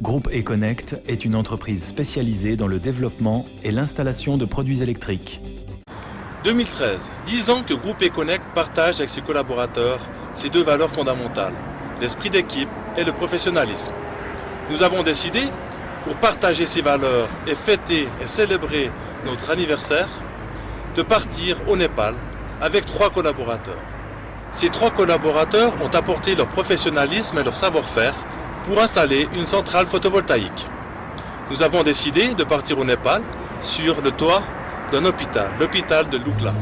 Groupe E-Connect est une entreprise spécialisée dans le développement et l'installation de produits électriques. 2013, 10 ans que Groupe E-Connect partage avec ses collaborateurs ces deux valeurs fondamentales, l'esprit d'équipe et le professionnalisme. Nous avons décidé, pour partager ces valeurs et fêter et célébrer notre anniversaire, de partir au Népal avec 3 collaborateurs. Ces 3 collaborateurs ont apporté leur professionnalisme et leur savoir-faire pour installer une centrale photovoltaïque. Nous avons décidé de partir au Népal sur le toit d'un hôpital, l'hôpital de Lukla.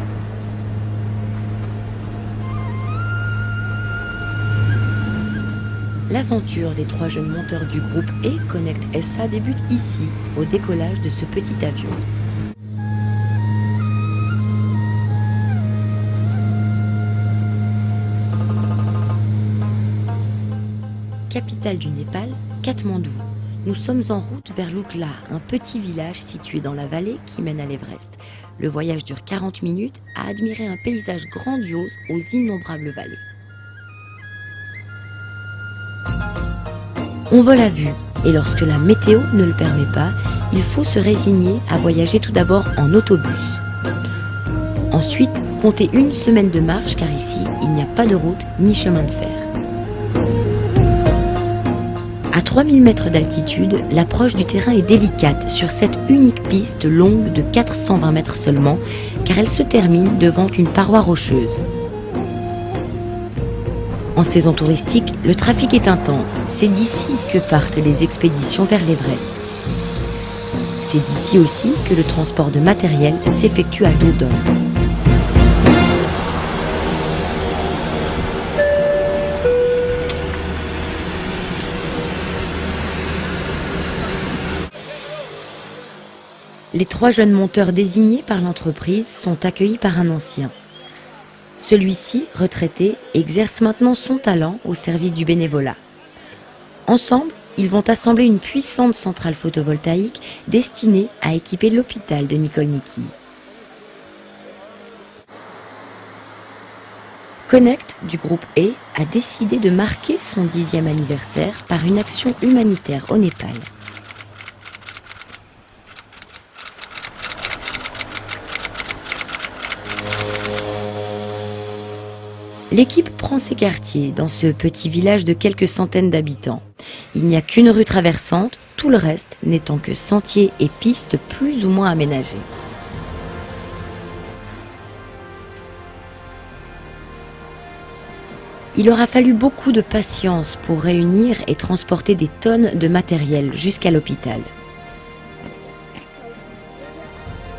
L'aventure des 3 jeunes monteurs du groupe E-Connect SA débute ici, au décollage de ce petit avion. Capitale du Népal, Katmandou. Nous sommes en route vers Lukla, un petit village situé dans la vallée qui mène à l'Everest. Le voyage dure 40 minutes à admirer un paysage grandiose aux innombrables vallées. On vole à vue, et lorsque la météo ne le permet pas, il faut se résigner à voyager tout d'abord en autobus. Ensuite, comptez une semaine de marche car ici, il n'y a pas de route ni chemin de fer. À 3000 mètres d'altitude, l'approche du terrain est délicate sur cette unique piste longue de 420 mètres seulement, car elle se termine devant une paroi rocheuse. En saison touristique, le trafic est intense. C'est d'ici que partent les expéditions vers l'Everest. C'est d'ici aussi que le transport de matériel s'effectue à dos d'homme. Les 3 jeunes monteurs désignés par l'entreprise sont accueillis par un ancien. Celui-ci, retraité, exerce maintenant son talent au service du bénévolat. Ensemble, ils vont assembler une puissante centrale photovoltaïque destinée à équiper l'hôpital de Nikolniki. Connect du groupe E a décidé de marquer son 10e anniversaire par une action humanitaire au Népal. L'équipe prend ses quartiers dans ce petit village de quelques centaines d'habitants. Il n'y a qu'une rue traversante, tout le reste n'étant que sentiers et pistes plus ou moins aménagées. Il aura fallu beaucoup de patience pour réunir et transporter des tonnes de matériel jusqu'à l'hôpital.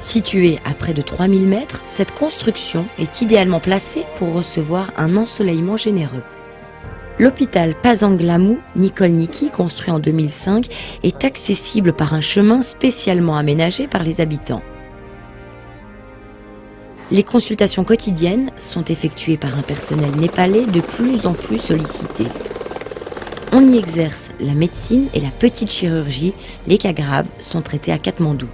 Située à près de 3000 mètres, cette construction est idéalement placée pour recevoir un ensoleillement généreux. L'hôpital Pasanglamou Nikolniki, construit en 2005, est accessible par un chemin spécialement aménagé par les habitants. Les consultations quotidiennes sont effectuées par un personnel népalais de plus en plus sollicité. On y exerce la médecine et la petite chirurgie. Les cas graves sont traités à Katmandou.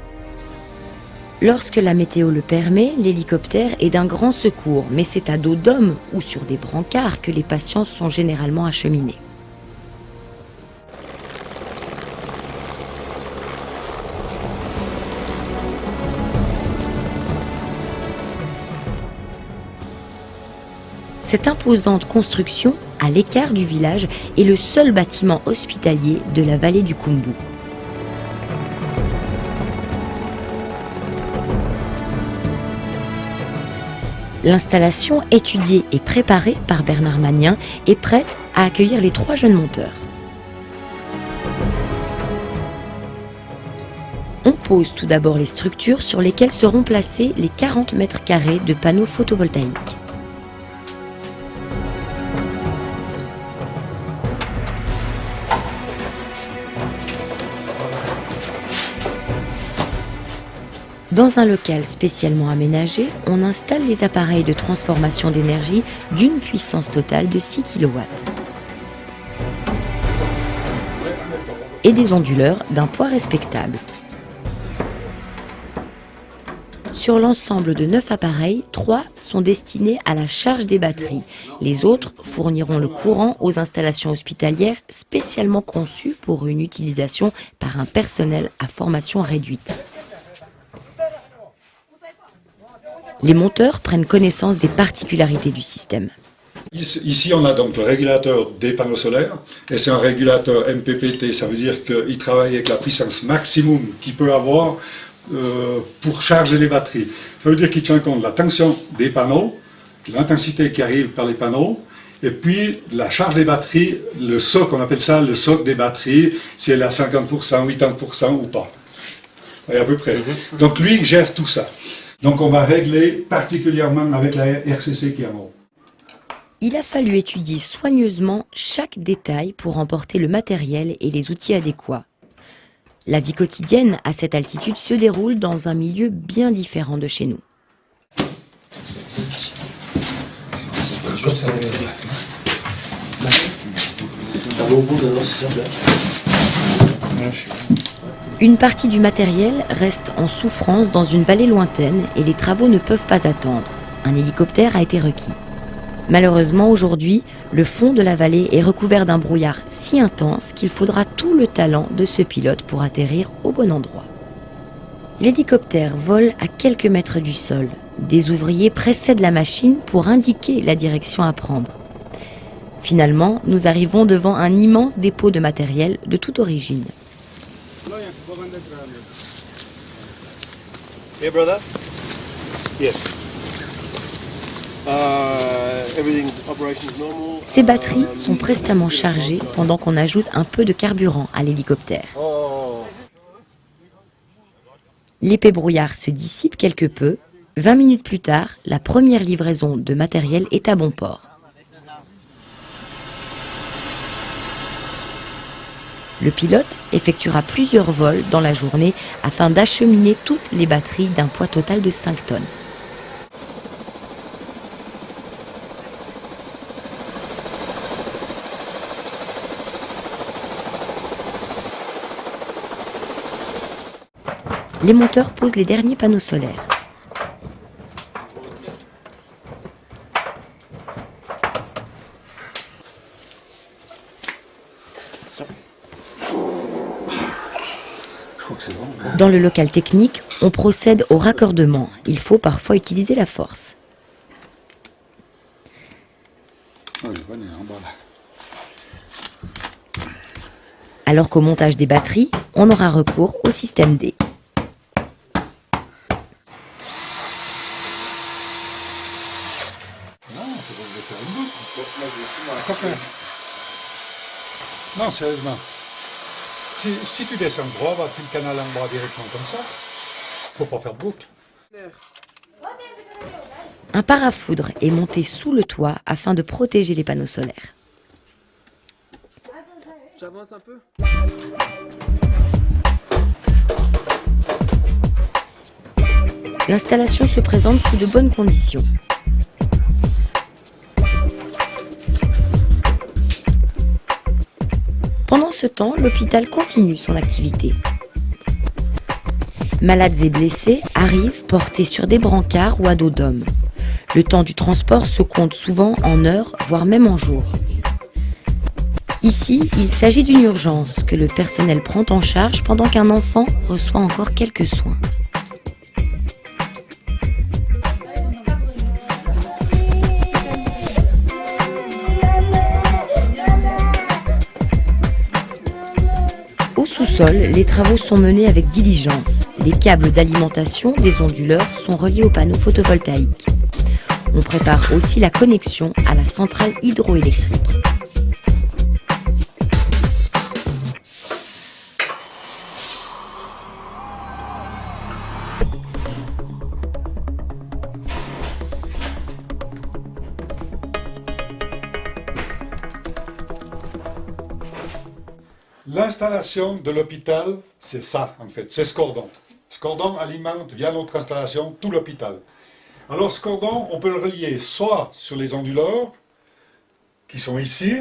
Lorsque la météo le permet, l'hélicoptère est d'un grand secours, mais c'est à dos d'homme ou sur des brancards que les patients sont généralement acheminés. Cette imposante construction, à l'écart du village, est le seul bâtiment hospitalier de la vallée du Khumbu. L'installation, étudiée et préparée par Bernard Magnin, est prête à accueillir les 3 jeunes monteurs. On pose tout d'abord les structures sur lesquelles seront placés les 40 mètres carrés de panneaux photovoltaïques. Dans un local spécialement aménagé, on installe les appareils de transformation d'énergie d'une puissance totale de 6 kW et des onduleurs d'un poids respectable. Sur l'ensemble de 9 appareils, 3 sont destinés à la charge des batteries. Les autres fourniront le courant aux installations hospitalières spécialement conçues pour une utilisation par un personnel à formation réduite. Les monteurs prennent connaissance des particularités du système. Ici, on a donc le régulateur des panneaux solaires, et c'est un régulateur MPPT, ça veut dire qu'il travaille avec la puissance maximum qu'il peut avoir pour charger les batteries. Ça veut dire qu'il tient compte de la tension des panneaux, l'intensité qui arrive par les panneaux, et puis la charge des batteries, le soc, on appelle ça le soc des batteries, si elle est à 50%, 80% ou pas. Et à peu près. Donc lui gère tout ça. Donc on va régler particulièrement avec la RCC qui est en haut. Il a fallu étudier soigneusement chaque détail pour emporter le matériel et les outils adéquats. La vie quotidienne à cette altitude se déroule dans un milieu bien différent de chez nous. Une partie du matériel reste en souffrance dans une vallée lointaine et les travaux ne peuvent pas attendre. Un hélicoptère a été requis. Malheureusement, aujourd'hui, le fond de la vallée est recouvert d'un brouillard si intense qu'il faudra tout le talent de ce pilote pour atterrir au bon endroit. L'hélicoptère vole à quelques mètres du sol. Des ouvriers précèdent la machine pour indiquer la direction à prendre. Finalement, nous arrivons devant un immense dépôt de matériel de toute origine. Hey brother? Yes. Ces batteries sont prestement chargées pendant qu'on ajoute un peu de carburant à l'hélicoptère. L'épais brouillard se dissipe quelque peu. 20 minutes plus tard, la première livraison de matériel est à bon port. Le pilote effectuera plusieurs vols dans la journée afin d'acheminer toutes les batteries d'un poids total de 5 tonnes. Les monteurs posent les derniers panneaux solaires. Dans le local technique, on procède au raccordement. Il faut parfois utiliser la force. Alors qu'au montage des batteries, on aura recours au système D. Non, sérieusement. Si tu descends droit, vas-tu le canal en bas directement comme ça? Faut pas faire de boucle. Un parafoudre est monté sous le toit afin de protéger les panneaux solaires. J'avance un peu. L'installation se présente sous de bonnes conditions. Pendant ce temps, l'hôpital continue son activité. Malades et blessés arrivent portés sur des brancards ou à dos d'homme. Le temps du transport se compte souvent en heures, voire même en jours. Ici, il s'agit d'une urgence que le personnel prend en charge pendant qu'un enfant reçoit encore quelques soins. Au sous-sol, les travaux sont menés avec diligence. Les câbles d'alimentation des onduleurs sont reliés aux panneaux photovoltaïques. On prépare aussi la connexion à la centrale hydroélectrique. L'installation de l'hôpital, c'est ça en fait, c'est ce cordon. Ce cordon alimente via notre installation tout l'hôpital. Alors ce cordon, on peut le relier soit sur les onduleurs, qui sont ici,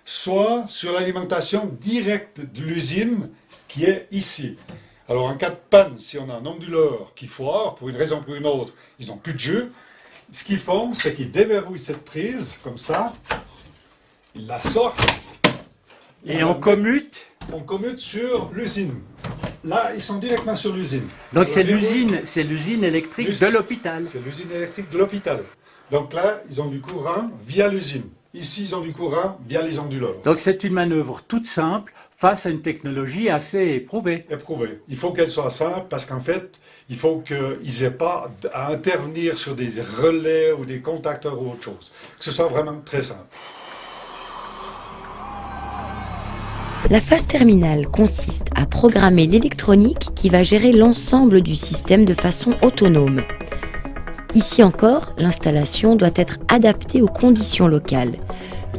soit sur l'alimentation directe de l'usine, qui est ici. Alors en cas de panne, si on a un onduleur qui foire, pour une raison ou pour une autre, ils n'ont plus de jus, ce qu'ils font, c'est qu'ils déverrouillent cette prise, comme ça, ils la sortent. Et on commute. On commute sur l'usine. Là, ils sont directement sur l'usine. Donc c'est Alors, l'usine électrique l'usine- de l'hôpital. C'est l'usine électrique de l'hôpital. Donc là, ils ont du courant via l'usine. Ici, ils ont du courant via les onduleurs. Donc c'est une manœuvre toute simple face à une technologie assez éprouvée. Éprouvé. Il faut qu'elle soit simple parce qu'en fait, il faut qu'ils n'aient pas à intervenir sur des relais ou des contacteurs ou autre chose. Que ce soit vraiment très simple. La phase terminale consiste à programmer l'électronique qui va gérer l'ensemble du système de façon autonome. Ici encore, l'installation doit être adaptée aux conditions locales.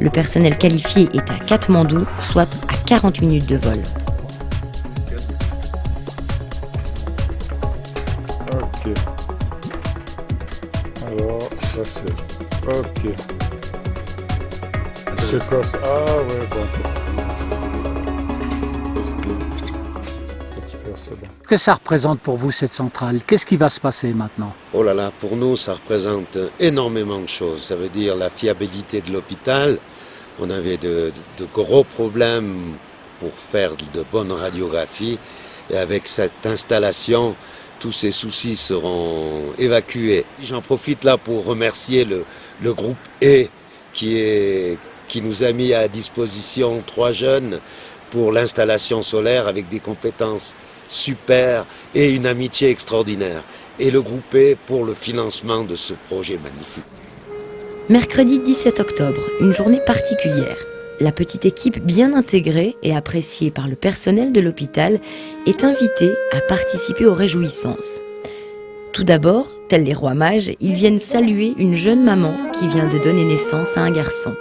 Le personnel qualifié est à Katmandou, soit à 40 minutes de vol. Ok. Alors, ça c'est... Ok. C'est quoi ça? Ah ouais, bon. C'est bon. Qu'est-ce que ça représente pour vous cette centrale? Qu'est-ce qui va se passer maintenant? Oh là là, pour nous, ça représente énormément de choses. Ça veut dire la fiabilité de l'hôpital. On avait de gros problèmes pour faire de bonnes radiographies. Et avec cette installation, tous ces soucis seront évacués. J'en profite là pour remercier le groupe E qui nous a mis à disposition 3 jeunes pour l'installation solaire avec des compétences super et une amitié extraordinaire. Et le groupe E pour le financement de ce projet magnifique. Mercredi 17 octobre, une journée particulière. La petite équipe bien intégrée et appréciée par le personnel de l'hôpital est invitée à participer aux réjouissances. Tout d'abord, tels les rois mages, ils viennent saluer une jeune maman qui vient de donner naissance à un garçon.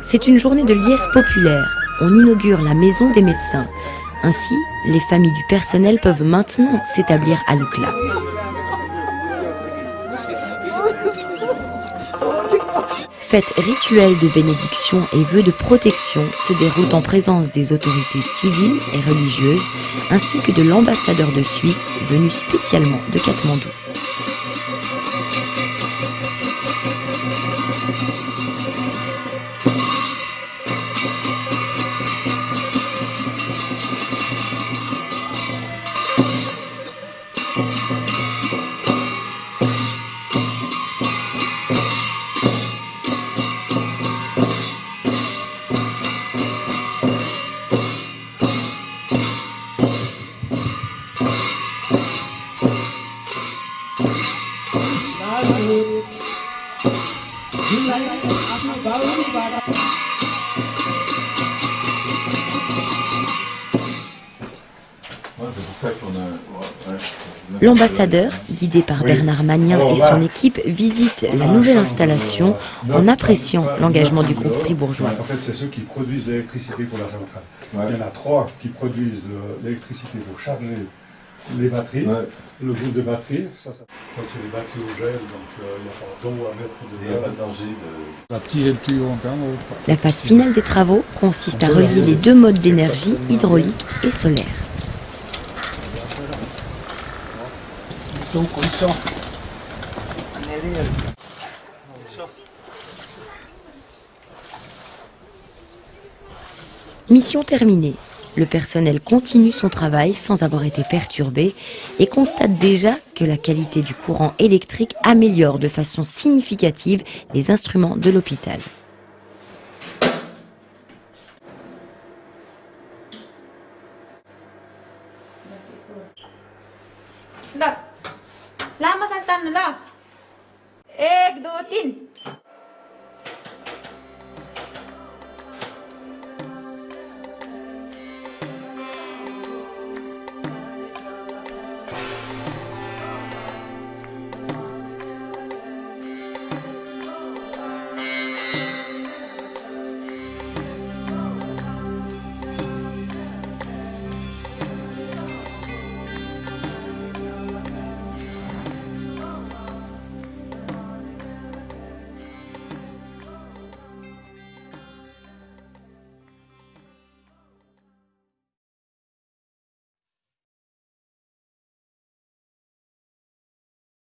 C'est une journée de liesse populaire. On inaugure la maison des médecins. Ainsi, les familles du personnel peuvent maintenant s'établir à Lukla. Fêtes rituelles de bénédiction et vœux de protection se déroulent en présence des autorités civiles et religieuses, ainsi que de l'ambassadeur de Suisse venu spécialement de Katmandou. L'ambassadeur, guidé par Bernard Magnin et son équipe, visite la nouvelle installation en appréciant l'engagement du groupe fribourgeois. En fait, c'est ceux qui produisent l'électricité pour la centrale. Il y en a 3 qui produisent l'électricité pour charger les batteries, le groupe de batteries. Donc c'est des batteries au gel, donc il n'y a pas d'eau à mettre dedans. Il n'y a pas de danger de... La petite tuyau en haut. La phase finale des travaux consiste à relier les 2 modes d'énergie, hydraulique et solaire. Mission terminée. Le personnel continue son travail sans avoir été perturbé et constate déjà que la qualité du courant électrique améliore de façon significative les instruments de l'hôpital. Là, mas astan là. 1, 2, 3.